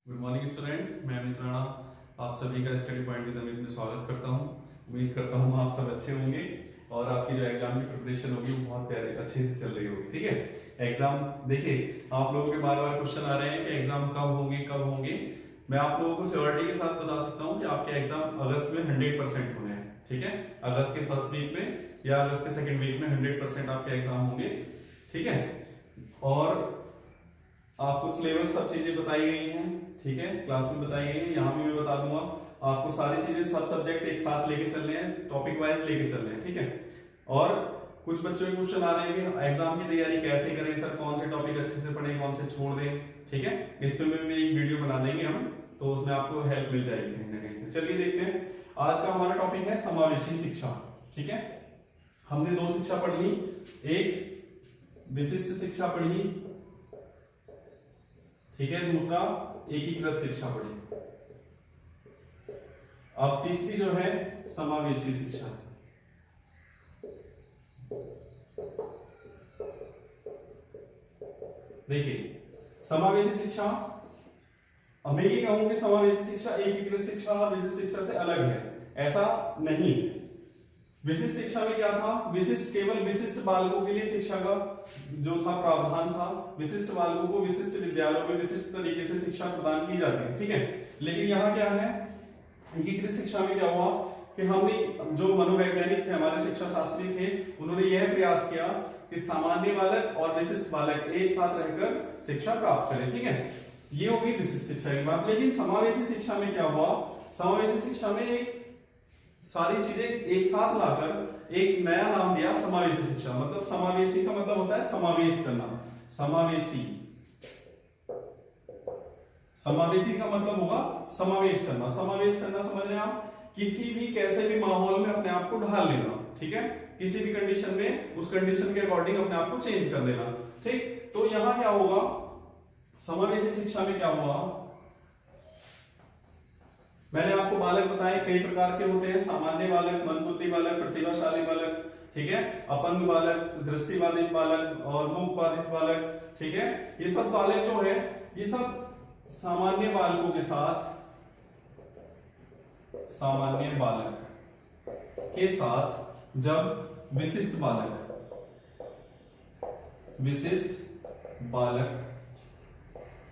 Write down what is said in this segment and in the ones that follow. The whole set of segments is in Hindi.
गुड मॉर्निंग स्टूडेंट, मैं अमित राणा आप सभी का स्टडी पॉइंट विद अमित में स्वागत करता हूं। उम्मीद करता हूं आप सब अच्छे होंगे और आपकी जो एग्जाम की प्रिपरेशन होगी वो बहुत प्यारी अच्छे से चल रही होगी। ठीक है, एग्जाम देखिए आप लोगों के बार बार क्वेश्चन आ रहे हैं कि एग्जाम कब होंगे। मैं आप लोगों को श्योरिटी के साथ बता सकता हूँ कि आपके एग्जाम अगस्त में 100% होने हैं। ठीक है, अगस्त के फर्स्ट वीक में या अगस्त के सेकेंड वीक में 100% आपके एग्जाम होंगे। ठीक है, और आपको सिलेबस सब चीजें बताई गई हैं। ठीक है, क्लास में बताई गई है, यहाँ भी मैं बता दूंगा आपको सारी चीजें, सब सब्जेक्ट एक साथ लेके चल रहे हैं, टॉपिक वाइज लेके चल रहे हैं। ठीक है, और कुछ बच्चों के क्वेश्चन आ रहे हैं कि एग्जाम की तैयारी कैसे करें सर, कौन से टॉपिक अच्छे से पढ़ें, कौन से छोड़ दें। ठीक है, इस पे में एक वीडियो बना देंगे हम, तो उसमें आपको हेल्प मिल जाएगी कहीं ना कहीं से। चलिए देखते हैं, आज का हमारा टॉपिक है समावेशी शिक्षा। ठीक है, हमने दो शिक्षा पढ़ ली, एक विशिष्ट शिक्षा पढ़ी, ठीक है, दूसरा एकीकृत शिक्षा पढ़ी। अब तीसरी जो है समावेशी शिक्षा। देखिए समावेशी शिक्षा, अब मैं ये कहूं कि समावेशी शिक्षा एकीकृत शिक्षा और विशिष्ट शिक्षा से अलग है, ऐसा नहीं। विशिष्ट शिक्षा में क्या था, विशिष्ट केवल विशिष्ट बालकों के लिए शिक्षा का जो था प्रावधान था, विशिष्ट बालकों को विशिष्ट विद्यालयों में विशिष्ट तरीके से शिक्षा प्रदान की जाती है। ठीक है, लेकिन यहाँ क्या है, एकीकृत शिक्षा में क्या हुआ कि हमने जो मनोवैज्ञानिक थे, हमारे शिक्षा शास्त्री थे, उन्होंने यह प्रयास किया कि सामान्य बालक और विशिष्ट बालक एक साथ रहकर शिक्षा प्राप्त करें। ठीक है, ये होगी विशिष्ट शिक्षा की बात। लेकिन समावेशी शिक्षा में क्या हुआ, समावेशी शिक्षा में एक सारी चीजें एक साथ लाकर एक नया नाम दिया समावेशी शिक्षा। मतलब समावेशी का मतलब होता है समावेश करना, समावेशी, समावेशी का मतलब होगा समावेश करना। समावेश करना समझ रहे हैं आप, किसी भी कैसे भी माहौल में अपने आप को ढाल लेना। ठीक है, किसी भी कंडीशन में उस कंडीशन के अकॉर्डिंग अपने आप को चेंज कर देना। ठीक, तो यहां क्या होगा, समावेशी शिक्षा में क्या हुआ, मैंने आपको बालक बताए कई प्रकार के होते हैं, सामान्य बालक, मंदबुद्धि बालक, प्रतिभाशाली बालक, ठीक है, अपंग बालक, दृष्टिबाधित बालक और मूक बाधित बालक। ठीक है, ये सब बालक जो है, ये सब सामान्य बालकों के साथ, सामान्य बालक के साथ जब विशिष्ट बालक, विशिष्ट बालक,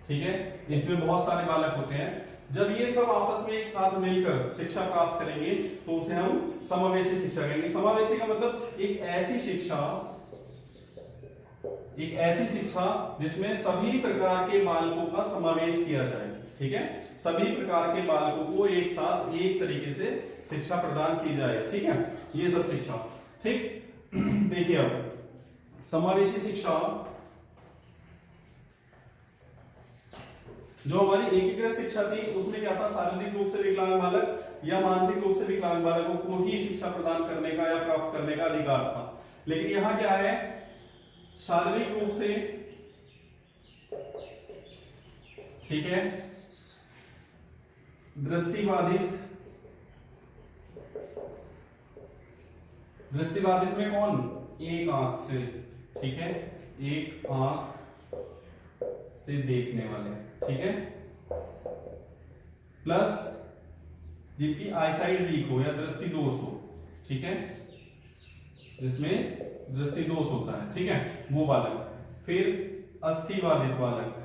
ठीक है, इसमें बहुत सारे बालक होते हैं, जब ये सब आपस में एक साथ मिलकर शिक्षा प्राप्त करेंगे तो उसे हम समावेशी शिक्षा कहेंगे। समावेशी का मतलब एक ऐसी शिक्षा, एक ऐसी शिक्षा जिसमें सभी प्रकार के बालकों का समावेश किया जाए। ठीक है, सभी प्रकार के बालकों को एक साथ एक तरीके से शिक्षा प्रदान की जाए। ठीक है, ये सब शिक्षा। ठीक, देखिए अब समावेशी शिक्षा जो हमारी एकीकृत शिक्षा थी उसमें क्या था, शारीरिक रूप से विकलांग बालक या मानसिक रूप से विकलांग बालकों को ही शिक्षा प्रदान करने का या प्राप्त करने का अधिकार था। लेकिन यहां क्या है, शारीरिक रूप से, ठीक है, दृष्टिबाधित, दृष्टिबाधित में कौन, एक आंख से, ठीक है, एक आंख से देखने वाले, ठीक है, प्लस जिनकी आईसाइट वीक हो या दृष्टि दोष हो, ठीक है, जिसमें दृष्टि दोष होता है, ठीक है, वो बालक। फिर अस्थिबाधित बालक,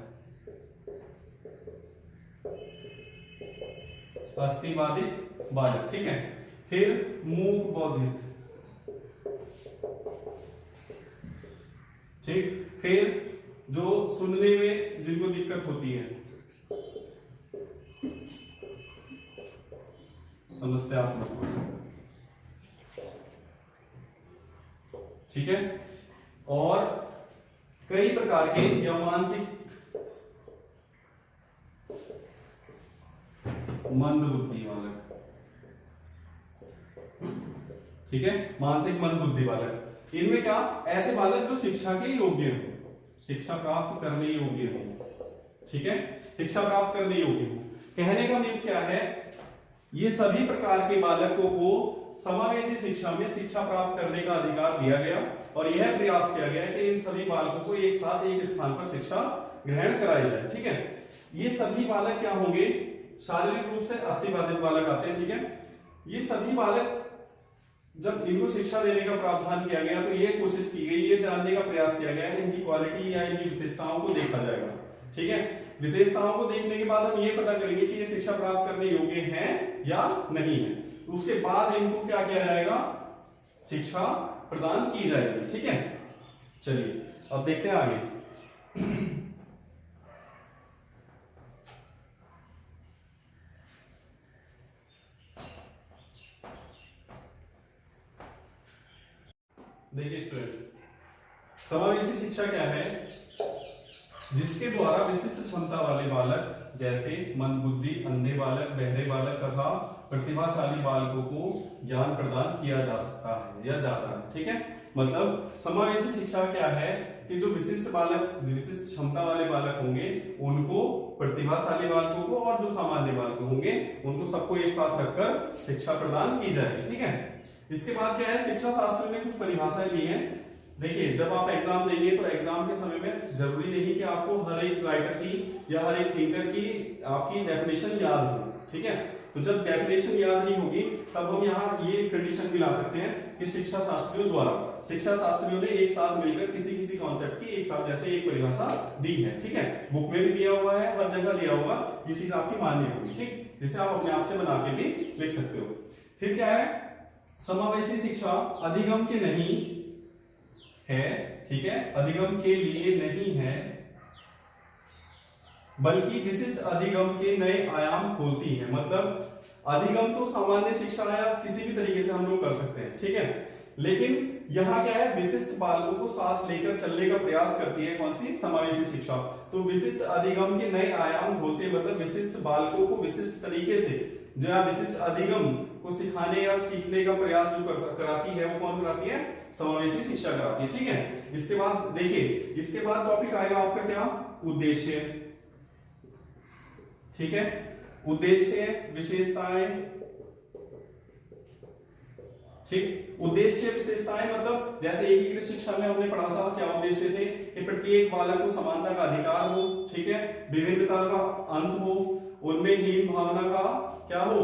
अस्थिबाधित बालक, ठीक है, फिर मूक बधिर, ठीक, फिर जो सुनने में जिनको दिक्कत होती है, समस्यात्मक, ठीक है, और कई प्रकार के या मानसिक मंदबुद्धि बालक, ठीक है, मानसिक मंदबुद्धि बालक। इनमें क्या, ऐसे बालक जो शिक्षा के योग्य हो, शिक्षा प्राप्त करने योग्य हो, ठीक है, शिक्षा प्राप्त करने योग्य हो। कहने का मीन्स क्या है, ये सभी प्रकार के बालकों को समावेशी शिक्षा में शिक्षा प्राप्त करने का अधिकार दिया गया और यह प्रयास किया गया कि इन सभी बालकों को एक साथ एक स्थान पर शिक्षा ग्रहण कराई जाए। ठीक है, ये सभी बालक क्या होंगे, शारीरिक रूप से अस्थिबाधित बालक आते हैं, ठीक है। ये सभी बालक जब इनको शिक्षा देने का प्रावधान किया गया तो ये कोशिश की गई, ये जानने का प्रयास किया गया है इनकी क्वालिटी या इनकी विशेषताओं को देखा जाएगा, ठीक है। विशेषताओं को देखने के बाद हम ये पता करेंगे कि ये शिक्षा प्राप्त करने योग्य हैं या नहीं है। तो उसके बाद इनको क्या किया जाएगा, शिक्षा प्रदान की जाएगी, ठीक है। चलिए अब देखते हैं आगे। देखिए स्टूडेंट, समावेशी शिक्षा क्या है, जिसके द्वारा विशिष्ट क्षमता वाले बालक जैसे मंदबुद्धि, अंधे बालक, बहरे बालक तथा प्रतिभाशाली बालकों को ज्ञान प्रदान किया जा सकता है या जाता है, ठीक है। मतलब समावेशी शिक्षा क्या है कि जो विशिष्ट बालक, विशिष्ट क्षमता वाले बालक होंगे उनको, प्रतिभाशाली बालकों को और जो सामान्य बालक होंगे उनको सबको एक साथ रखकर शिक्षा प्रदान की जाएगी, ठीक है। इसके बाद क्या है, शिक्षा शास्त्र ने कुछ परिभाषाएं दी हैं। देखिए जब आप एग्जाम देंगे तो एग्जाम के समय में जरूरी नहीं कि आपको हर एक राइटर की या हर एक थिंकर की आपकी डेफिनेशन याद हो, ठीक है। तो जब डेफिनेशन याद नहीं होगी तब हम यहाँ ये कंडीशन भी ला सकते हैं कि शिक्षा शास्त्रियों द्वारा, शिक्षा शास्त्रियों ने एक साथ मिलकर किसी किसी कॉन्सेप्ट की एक साथ जैसे एक परिभाषा दी है, ठीक है। बुक में भी दिया हुआ है, हर जगह दिया होगा, ये चीज आपकी मान्य होगी, ठीक, जिसे आप अपने आप से बना के भी लिख सकते हो। फिर क्या है, समावेशी शिक्षा अधिगम के नहीं है, ठीक है, अधिगम के लिए नहीं है बल्कि विशिष्ट अधिगम के नए आयाम खोलती है। मतलब अधिगम तो सामान्य शिक्षा या किसी भी तरीके से हम लोग कर सकते हैं, ठीक है, लेकिन यहाँ क्या है, विशिष्ट बालकों को साथ लेकर चलने का प्रयास करती है कौन सी, समावेशी शिक्षा। तो विशिष्ट अधिगम के नए आयाम खोलते हैं, मतलब विशिष्ट बालकों को विशिष्ट तरीके से जो है विशिष्ट अधिगम को सिखाने या सीखने का प्रयास जो कराती है वो कौन कराती है, समावेशी शिक्षा कराती है, ठीक है। इसके बाद देखिए, इसके बाद टॉपिक आएगा आपका क्या, उद्देश्य, ठीक है। उद्देश्य, विशेषताएं, ठीक, उद्देश्य विशेषताएं मतलब जैसे एकीकृत शिक्षा में हमने पढ़ा था क्या उद्देश्य थे कि प्रत्येक बालक को समानता का अधिकार हो, ठीक है, विभिन्नता का अंत हो, उनमें हीन भावना का क्या हो,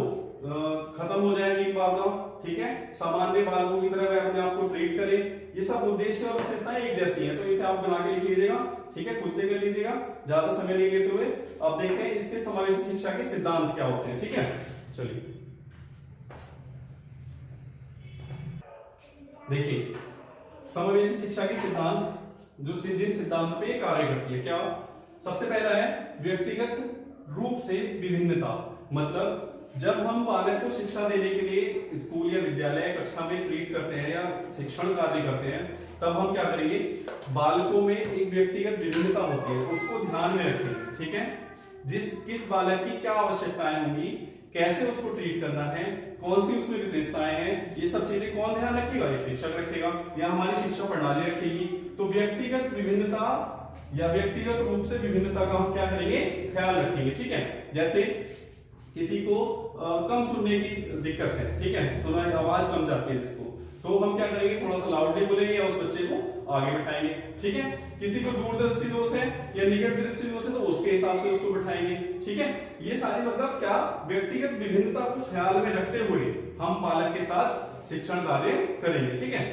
खत्म हो जाए हीन भावना, ठीक है, सामान्य बालकों की तरह वे अपने आप को ट्रीट करें। ये सब उद्देश्य और विशेषताएं एक जैसी हैं, तो इसे आप बना के लिख लीजिएगा, ठीक है, खुद से कर लीजिएगा, ज्यादा समय नहीं लेते हुए। अब देखते हैं इसके समावेशी शिक्षा के सिद्धांत क्या होते हैं, ठीक है। चलिए देखिए, समावेशी शिक्षा के सिद्धांत जो जिन सिद्धांत पे कार्य करती है, क्या, सबसे पहला है व्यक्तिगत रूप से विभिन्नता। मतलब जब हम बालक को शिक्षा देने के लिए स्कूल या विद्यालय कक्षा में ट्रीट करते हैं या शिक्षण कार्य करते हैं, तब हम क्या करेंगे, बालकों में एक व्यक्तिगत विभिन्नता होती है, उसको ध्यान में रखेंगे, ठीक है। किस बालक की क्या आवश्यकताएं होंगी, कैसे उसको ट्रीट करना है, कौन सी उसमें विशेषताएं हैं, ये सब चीजें कौन ध्यान रखेगा, एक शिक्षक रखेगा या हमारी शिक्षा प्रणाली रखेगी। तो व्यक्तिगत विभिन्नता या व्यक्तिगत रूप से विभिन्नता का हम क्या करेंगे, ख्याल रखेंगे, ठीक है। जैसे किसी को कम सुनने की दिक्कत है, ठीक है, सुना आवाज कम जाती है जिसको, तो हम क्या करेंगे, थोड़ा सा लाउडली बोलेंगे या उस बच्चे को आगे बिठाएंगे, ठीक है। किसी को दूरदृष्टि दोष है या निकट दृष्टि दोष है तो उसके हिसाब से उसको बिठाएंगे, ठीक है। ये सारी मतलब क्या, व्यक्तिगत विभिन्नता को ख्याल में रखते हुए हम बालक के साथ शिक्षण कार्य करेंगे, ठीक है।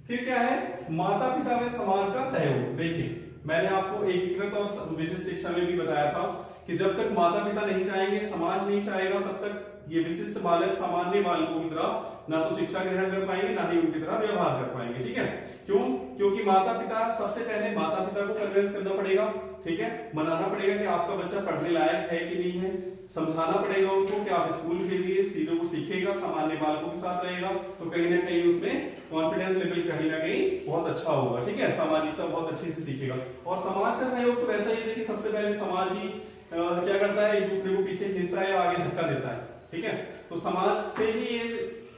फिर क्या है, माता पिता व समाज का सहयोग। देखिए मैंने आपको एकीकृत और विशिष्ट शिक्षा में भी बताया था कि जब तक माता पिता नहीं चाहेंगे, समाज नहीं चाहेगा, तब तक ये विशिष्ट बालक सामान्य बालकों की तरह ना तो शिक्षा ग्रहण कर पाएंगे ना ही उनकी तरह व्यवहार कर पाएंगे, ठीक है। क्यों, क्योंकि माता पिता, सबसे पहले माता पिता को कन्विंस करना पड़ेगा, ठीक है, मनाना पड़ेगा कि आपका बच्चा पढ़ने लायक है कि नहीं है, समझाना पड़ेगा उनको कि आप स्कूल भेजिए, चीजों को सीखेगा, सामान्य बालकों के साथ रहेगा, तो कहीं ना कहीं उसमें कॉन्फिडेंस लेवल कहीं ना कहीं बहुत अच्छा होगा, ठीक है, सामाजिकता बहुत अच्छी से सीखेगा। और समाज का सहयोग तो रहता ही है कि सबसे पहले समाज ही क्या करता है, एक दूसरे को पीछे खींचता है, आगे धक्का देता है, ठीक है। तो समाज से ही ये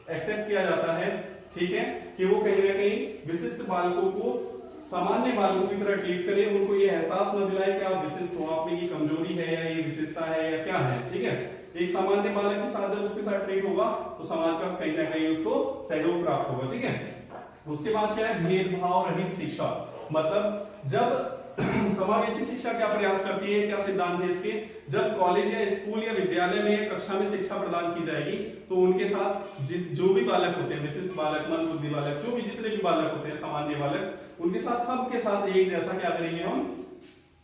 एक्सेप्ट किया जाता है, ठीक है, कि वो कहीं ना कहीं विशिष्ट बालकों को सामान्य बालकों की तरह ट्रीट करे, उनको ये एहसास न दिलाए कि आप विशिष्ट हो, आप में ये कमजोरी है या ये विशेषता है या क्या है, ठीक है। एक सामान्य बालक के साथ जब उसके साथ ट्रीट होगा तो समाज का कहीं ना कहीं उसको सहयोग प्राप्त होगा, ठीक है। उसके बाद क्या है, भेदभाव रहित शिक्षा। मतलब जब समावेशी शिक्षा क्या प्रयास करती है, क्या सिद्धांत है इसके? जब कॉलेज या स्कूल या विद्यालय में या कक्षा में शिक्षा प्रदान की जाएगी तो उनके साथ जो भी बालक होते हैं, विशिष्ट बालक, मंद बुद्धि बालक, जो भी जितने भी बालक होते हैं, सामान्य बालक, उनके साथ सबके साथ एक जैसा क्या करेंगे हम?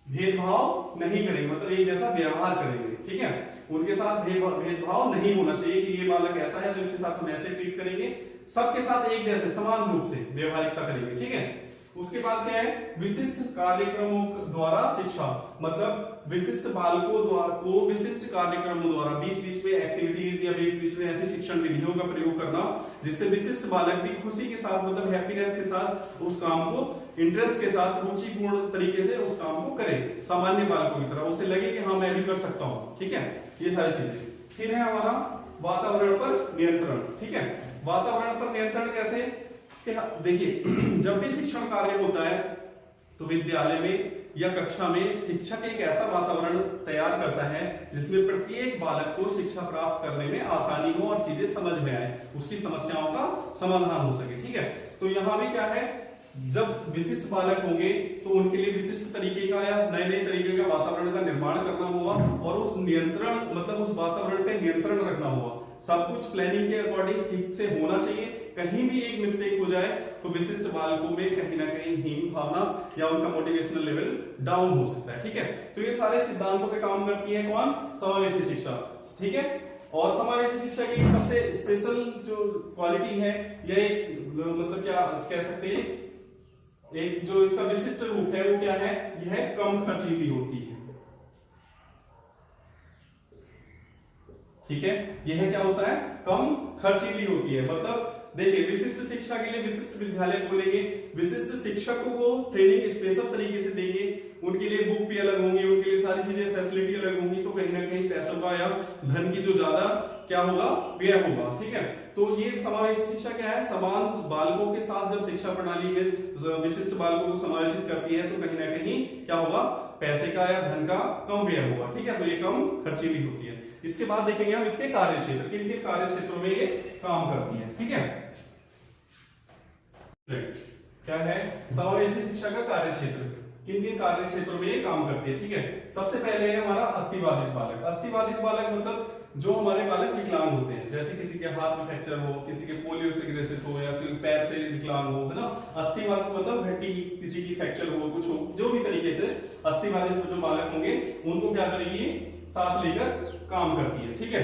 भेदभाव नहीं करेंगे, मतलब एक जैसा व्यवहार करेंगे, ठीक है? उनके साथ भेदभाव नहीं होना चाहिए कि ये बालक ऐसा है जिसके साथ हम ऐसे ट्रीट करेंगे, सबके साथ एक जैसे समान रूप से व्यवहारिकता करेंगे, ठीक है? उसके बाद क्या है? विशिष्ट कार्यक्रमों द्वारा शिक्षा, मतलब विशिष्ट बालकों द्वारा को विशिष्ट कार्यक्रमों द्वारा बीच बीच में एक्टिविटीज या बीच बीच में ऐसी शिक्षण विधियों का प्रयोग करना जिससे विशिष्ट बालक भी खुशी के साथ, मतलब हैप्पीनेस के साथ उस काम को, इंटरेस्ट के साथ, रुचिपूर्ण तरीके से उस काम को करे, सामान्य बालकों की तरह, उसे लगे कि हाँ मैं भी कर सकता हूँ, ठीक है? ये सारी चीजें। फिर है हमारा वातावरण पर नियंत्रण, ठीक है? वातावरण पर नियंत्रण कैसे? देखिए, जब भी शिक्षण कार्य होता है तो विद्यालय में या कक्षा में शिक्षक एक ऐसा वातावरण तैयार करता है जिसमें प्रत्येक बालक को शिक्षा प्राप्त करने में आसानी हो और चीजें समझ में आए, उसकी समस्याओं का समाधान हो सके, ठीक है? तो यहाँ भी क्या है, जब विशिष्ट बालक होंगे तो उनके लिए विशिष्ट तरीके का या नए नए तरीके का वातावरण का निर्माण करना होगा और उस नियंत्रण, मतलब उस वातावरण पे नियंत्रण रखना होगा। सब कुछ प्लानिंग के अकॉर्डिंग ठीक से होना चाहिए। कहीं भी एक मिस्टेक हो जाए तो विशिष्ट बालकों में कहीं ना कहीं हीन भावना या उनका मोटिवेशनल लेवल डाउन हो सकता है, ठीक है? तो ये सारे सिद्धांतों पे काम करती है कौन? समावेशी शिक्षा, ठीक है? और समावेशी शिक्षा की सबसे स्पेशल जो क्वालिटी है, या एक मतलब क्या कह सकते हैं, एक जो इसका विशिष्ट रूप है वो क्या है? यह कम खर्चीली होती है, ठीक है? यह क्या होता है? कम खर्चीली होती है। मतलब देखिए, विशिष्ट शिक्षा के लिए विशिष्ट विद्यालय खोलेंगे, विशिष्ट शिक्षकों को ट्रेनिंग स्पेशल तरीके से देंगे, उनके लिए बुक भी अलग होंगी, उनके लिए सारी चीजें फैसिलिटी अलग होंगी, तो कहीं ना कहीं पैसों का या धन की जो ज्यादा क्या होगा? व्यय होगा, ठीक है? तो ये समावेशी शिक्षा क्या है? समान बालकों के साथ जब शिक्षा प्रणाली में विशिष्ट बालकों को समायोजित करती है तो कहीं ना कहीं क्या होगा? पैसे का या धन का कम व्यय होगा, ठीक है? तो ये कम खर्चीली होती है। इसके बाद देखेंगे हम इसके कार्य क्षेत्र, किन किन कार्य क्षेत्रों में ये काम करती है, ठीक है? क्या है समावेशी शिक्षा का कार्य क्षेत्र? किन किन कार्य क्षेत्रों में ये काम करती है, ठीक है? सबसे पहले है हमारा अस्थिबाधित बालक। अस्थिबाधित बालक मतलब जो हमारे बालक विकलांग होते हैं, जैसे किसी के हाथ में फ्रैक्चर हो, किसी के पोलियो से ग्रसित हो, या कोई पैर से विकलांग हो, है ना? अस्थिबाधित मतलब हड्डी किसी की फ्रैक्चर हो, कुछ हो, जो भी तरीके से अस्थिबाधित जो बालक होंगे उनको क्या करेगी? साथ लेकर काम करती है, ठीक है?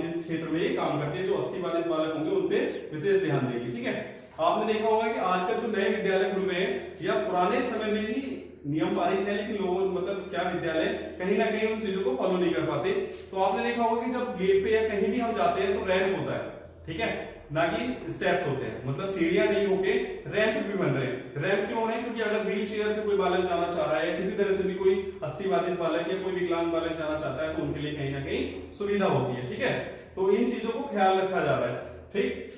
इस क्षेत्र में ये काम करती है। जो अस्थिबाधित बालक होंगे उन पे विशेष ध्यान देगी, ठीक है? आपने देखा होगा कि आजकल जो नए विद्यालय खुल रहे हैं या पुराने समय में ही नियम पारित है, लेकिन लोग मतलब क्या विद्यालय कहीं ना कहीं उन चीजों को फॉलो नहीं कर पाते। तो आपने देखा होगा कि जब गेट पे या कहीं भी हम जाते हैं तो रैंप होता है, ठीक है? ना कि स्टेप्स होते हैं, मतलब सीढ़ियां नहीं होके रैंप भी बन रहे हैं। रैंप क्यों है? क्योंकि अगर व्हील चेयर से कोई बालक जाना चाह रहा है या किसी तरह से भी कोई अस्थिबाधित बालक या कोई विकलांग बालक जाना चाहता है तो उनके लिए कहीं ना कहीं सुविधा होती है, ठीक है? तो इन चीजों को ख्याल रखा जा रहा है, ठीक?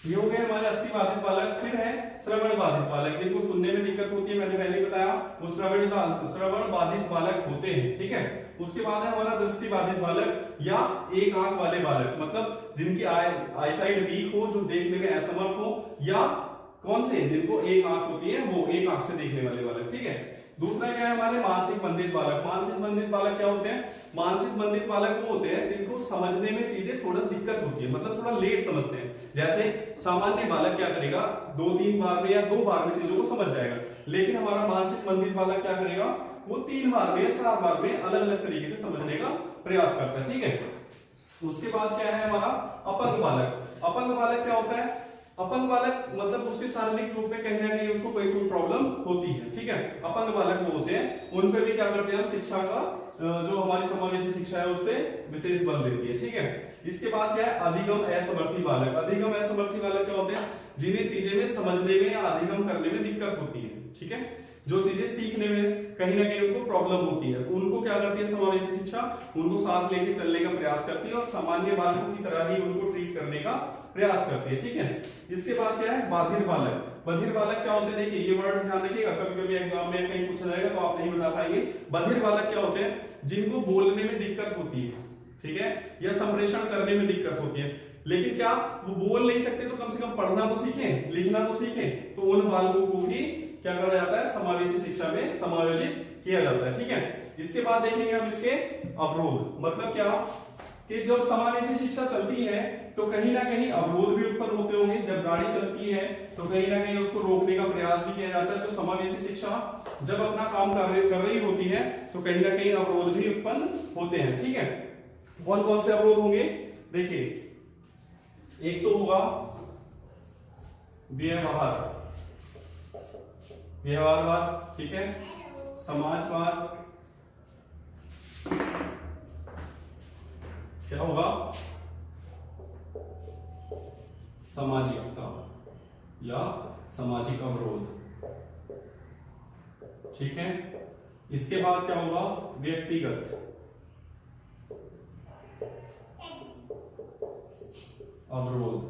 ये हो गए हमारे अस्थिबाधित बालक। फिर है श्रवण बाधित बालक, जिनको सुनने में दिक्कत होती है, मैंने पहले बताया, वो श्रवण बाधित बालक होते हैं, ठीक है? उसके बाद है हमारा दृष्टि बाधित बालक या एक आंख वाले बालक, मतलब जिनकी आई साइड वीक हो, जो देखने में असमर्थ हो, या कौन से? जिनको एक आंख होती है, वो एक आंख से देखने वाले बालक, ठीक है? दूसरा क्या है हमारे मानसिक बंधित बालक। मानसिक बंधित बालक क्या होते हैं? मानसिक बंधित बालक वो होते हैं जिनको समझने में चीजें थोड़ा दिक्कत होती है, मतलब थोड़ा लेट समझते हैं। जैसे सामान्य बालक क्या करेगा? 2-3 बार में या 2 बार में चीजों को समझ जाएगा, लेकिन हमारा मानसिक बंधित बालक क्या करेगा? वो 3 बार में या 4 बार में अलग अलग तरीके से समझने का प्रयास करता है, ठीक है? उसके बाद क्या है हमारा अपंग बालक। अपंग बालक क्या होता है? अपंग बालक मतलब उसके शारीरिक रूप में कहीं ना कहीं उसको कोई प्रॉब्लम होती है, ठीक है? अपंग बालक वो होते हैं, उन पे भी क्या करते हैं हम? शिक्षा का जो हमारी समावेशी शिक्षा है उस पे विशेष बल देती है, ठीक है? इसके बाद क्या है? अधिगम असमर्थी बालक। अधिगम असमर्थी बालक क्या होते हैं? जिन्हें चीजें में समझने में या अधिगम करने में दिक्कत होती है, ठीक है? जो चीजें सीखने में कहीं ना कहीं उनको प्रॉब्लम होती है, उनको क्या करती है समावेशी शिक्षा? उनको साथ लेके चलने का प्रयास करती है और सामान्य बालकों की तरह ही उनको ट्रीट करने का प्रयास करती है, ठीक है? इसके बाद क्या है? बाधिर बालक। बधिर बालक क्या होते हैं? देखिए ये वर्ड ध्यान रखिएगा, कभी कभी एग्जाम में कहीं पूछा जाएगा तो आप नहीं बता पाएंगे। बधिर बालक क्या होते हैं? जिनको बोलने में दिक्कत होती है, ठीक है? या संप्रेषण करने में दिक्कत होती है, लेकिन क्या वो बोल नहीं सकते तो कम से कम पढ़ना तो सीखें, लिखना तो सीखें। तो उन बालकों को भी क्या करा जाता है, समावेशी शिक्षा में समायोजित किया जाता है। ठीक है, इसके बाद देखेंगे हम इसके अवरोध। मतलब क्या कि जब समावेशी शिक्षा चलती है तो कहीं ना कहीं अवरोध भी उत्पन्न होते होंगे। जब गाड़ी चलती है तो कहीं ना कहीं उसको रोकने का प्रयास भी किया जाता है। तो समावेशी शिक्षा जब अपना काम कर रही होती है तो कहीं ना कहीं अवरोध भी उत्पन्न होते हैं। ठीक है, कौन कौन से अवरोध होंगे, देखिए एक तो होगा व्यवहारवाद, ठीक है, समाजवाद, क्या होगा, सामाजिकता या सामाजिक अवरोध। ठीक है, इसके बाद क्या होगा, व्यक्तिगत अवरोध।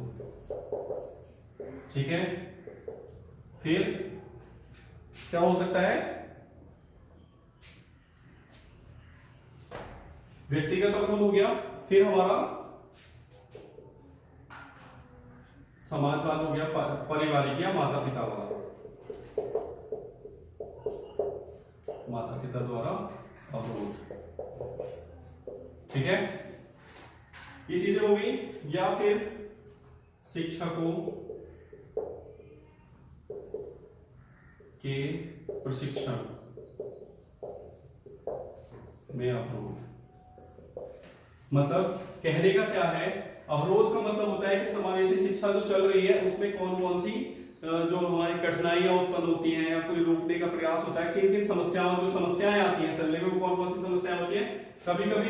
ठीक है, फिर क्या हो सकता है, व्यक्तिगत अवरोध हो गया। फिर हमारा समाजवाद हो गया, पारिवारिक या माता पिता वाला, माता पिता द्वारा अवरोध। ठीक है, ये चीजें हो गई। या फिर शिक्षकों के प्रशिक्षण में अवरोध। मतलब कहने का क्या है, अवरोध का मतलब होता है कि समावेशी शिक्षा जो चल रही है उसमें कौन कौन सी जो हमारी कठिनाइयां उत्पन्न होती हैं या कोई रोकने का प्रयास होता है, किन किन समस्याओं जो समस्याएं आती हैं चलने में, वो कौन कौन सी समस्याएं होती है। कभी कभी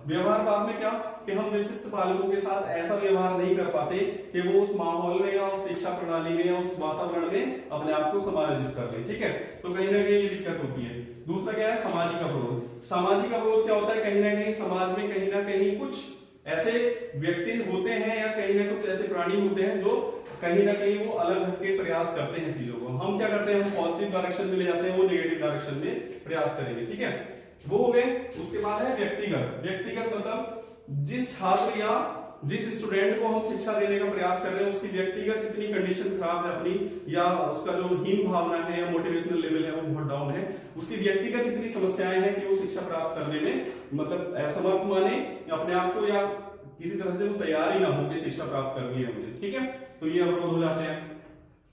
व्यवहारवाद में क्या कि हम विशिष्ट बालकों के साथ ऐसा व्यवहार नहीं कर पाते कि वो उस माहौल में या उस शिक्षा प्रणाली में या उस वातावरण में अपने आप को समायोजित कर ले। ठीक है, तो कहीं ना कहीं ये दिक्कत होती है। दूसरा क्या है, सामाजिक अवरोध। सामाजिक अवरोध क्या होता है, कहीं ना कहीं समाज में कहीं ना कहीं कुछ ऐसे व्यक्ति होते हैं या कहीं ना कुछ ऐसे प्राणी होते हैं जो कहीं ना कहीं वो अलग हटके प्रयास करते हैं चीजों को। हम क्या करते हैं, हम पॉजिटिव डायरेक्शन में ले जाते हैं, वो नेगेटिव डायरेक्शन में प्रयास करेंगे। ठीक है, वो हो गए। उसके बाद है व्यक्तिगत मतलब जिस छात्र या जिस स्टूडेंट को हम शिक्षा देने का प्रयास कर रहे हैं उसकी व्यक्तिगत इतनी कंडीशन खराब है अपनी, या उसका जो हीन भावना है या मोटिवेशनल लेवल है वो बहुत डाउन है, उसकी व्यक्तिगत इतनी समस्याएं हैं कि वो शिक्षा प्राप्त करने में मतलब असमर्थ माने अपने आप को, या किसी तरह से वो तैयार ही ना हो कि शिक्षा प्राप्त करनी है मुझे। ठीक है, तो ये अवरोध हो जाते हैं।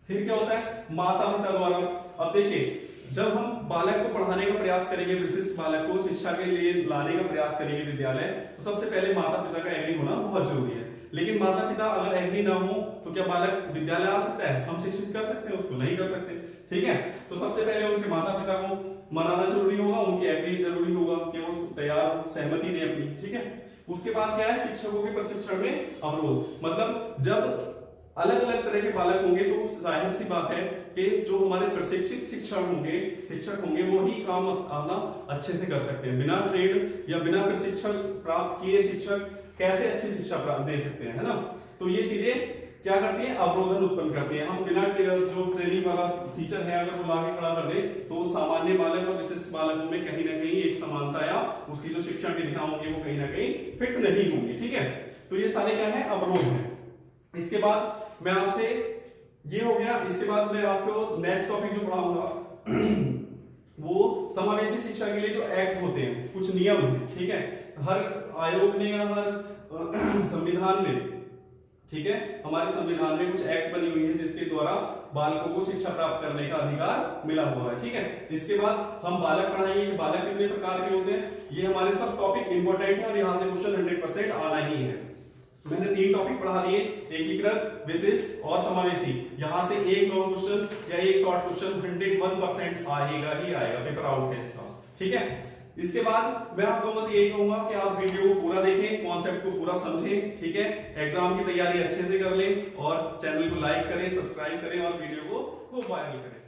फिर क्या होता है, माता पिता द्वारा। अब देखिए, जब हम बालक को पढ़ाने का प्रयास करेंगे, विशिष्ट बालक को शिक्षा के लिए लाने का प्रयास करेंगे विद्यालय, तो सबसे पहले माता पिता का एग्री होना बहुत जरूरी है। लेकिन माता पिता अगर एग्री ना हो तो क्या बालक विद्यालय आ सकता है, हम शिक्षित कर सकते हैं उसको, नहीं कर सकते। ठीक है, तो सबसे पहले उनके माता पिता को मनाना जरूरी होगा, उनकी एग्री जरूरी होगा कि वो तैयार सहमति दें अपनी। ठीक है, उसके बाद क्या है, शिक्षकों के प्रशिक्षण में अवरोध। मतलब जब अलग अलग तरह के बालक होंगे तो जाहिर सी बात है कि जो हमारे प्रशिक्षित शिक्षक होंगे वो ही काम अपना अच्छे से कर सकते हैं। बिना ट्रेड या बिना प्रशिक्षण प्राप्त किए शिक्षक कैसे अच्छी शिक्षा दे सकते हैं, है ना। तो ये चीजें क्या करती है, अवरोधन उत्पन्न करती है। हम बिना जो ट्रेनिंग वाला टीचर है अगर वो लाके खड़ा कर दे तो सामान्य बालक और विशिष्ट बालकों में कहीं ना कहीं एक समानता या उसकी जो शिक्षण विधियां होंगी वो कहीं ना कहीं फिट नहीं होंगी। ठीक है, तो ये सारे क्या है, अवरोध है। इसके बाद मैं आपसे ये हो गया, इसके बाद मैं आपको नेक्स्ट टॉपिक जो पढ़ाऊंगा वो समावेशी शिक्षा के लिए जो एक्ट होते हैं, कुछ नियम हैं। ठीक है, हर आयोग ने या हर संविधान में, ठीक है, हमारे संविधान में कुछ एक्ट बनी हुई है जिसके द्वारा बालकों को शिक्षा प्राप्त करने का अधिकार मिला हुआ है। ठीक है, इसके बाद हम बालक पढ़ाएंगे कि बालक कितने प्रकार के होते हैं। ये हमारे सब टॉपिक इंपॉर्टेंट है और यहाँ से क्वेश्चन 100% आना ही है। मैंने 3 टॉपिक पढ़ा दिए, एकीकृत, विशिष्ट और समावेशी। यहां से एक लॉन्ग क्वेश्चन या एक शॉर्ट क्वेश्चन 101% आएगा ही आएगा, पेपर आउट है इसका। ठीक है, इसके बाद मैं आप लोगों से यही कहूंगा कि आप वीडियो को पूरा देखें, कॉन्सेप्ट को पूरा समझें। ठीक है, एग्जाम की तैयारी अच्छे से कर लें और चैनल को लाइक करें, सब्सक्राइब करें और वीडियो को खूब वायरल करें।